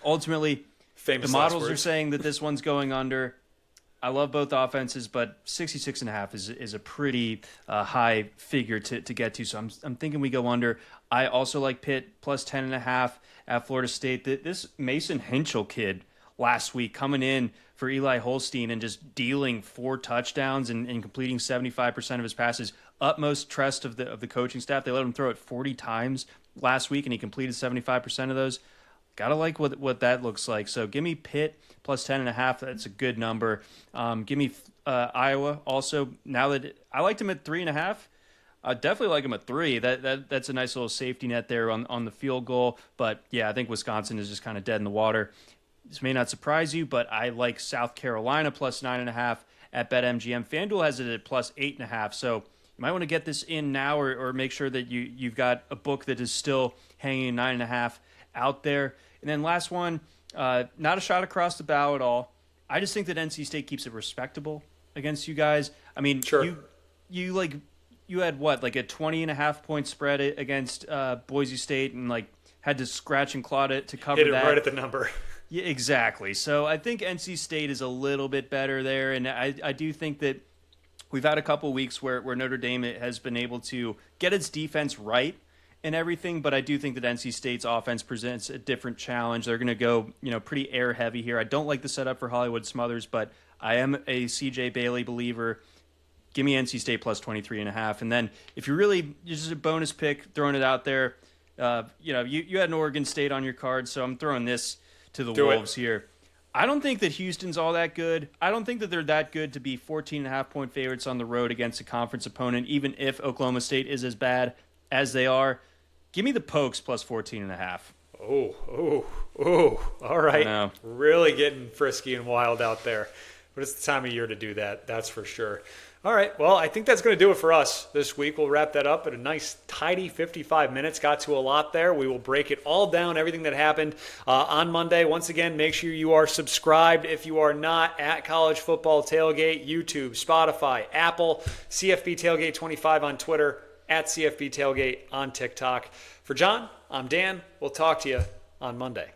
ultimately, the models are saying that this one's going under. I love both offenses, but 66.5 is a pretty high figure to get to. So I'm thinking we go under. I also like Pitt plus 10.5 at Florida State. This Mason Hinchell kid last week coming in for Eli Holstein and just dealing 4 touchdowns and completing 75% of his passes. Utmost trust of the coaching staff. They let him throw it 40 times last week, and he completed 75% of those. Gotta like what that looks like. So give me Pitt plus 10.5. That's a good number. Give me Iowa also. Now that I liked him at 3.5, I definitely like him at 3. That's a nice little safety net there on the field goal. But yeah, I think Wisconsin is just kind of dead in the water. This may not surprise you, but I like South Carolina plus 9.5 at BetMGM. FanDuel has it at plus 8.5. So you might want to get this in now or make sure that you've got a book that is still hanging 9.5 out there. And then last one, not a shot across the bow at all. I just think that NC State keeps it respectable against you guys. I mean, sure. You had what, like a 20.5 point spread against Boise State and like had to scratch and claw to cover Hit it that. right at the number. Yeah, exactly. So I think NC State is a little bit better there, and I do think that we've had a couple weeks where Notre Dame has been able to get its defense right and everything, but I do think that NC State's offense presents a different challenge. They're going to go, pretty air heavy here. I don't like the setup for Hollywood Smothers, but I am a CJ Bailey believer. Give me NC State plus 23.5. And then if you're just a bonus pick, throwing it out there, you had an Oregon State on your card, so I'm throwing this to the Wolves here. I don't think that Houston's all that good. I don't think that they're that good to be 14.5-point favorites on the road against a conference opponent, even if Oklahoma State is as bad as they are. Give me the Pokes plus 14.5. Oh, all right. Really getting frisky and wild out there. But it's the time of year to do that, that's for sure. All right, well, I think that's going to do it for us this week. We'll wrap that up at a nice, tidy 55 minutes. Got to a lot there. We will break it all down, everything that happened on Monday. Once again, make sure you are subscribed. If you are not, at College Football Tailgate, YouTube, Spotify, Apple, CFB Tailgate 25 on Twitter, at CFB Tailgate on TikTok. For John, I'm Dan. We'll talk to you on Monday.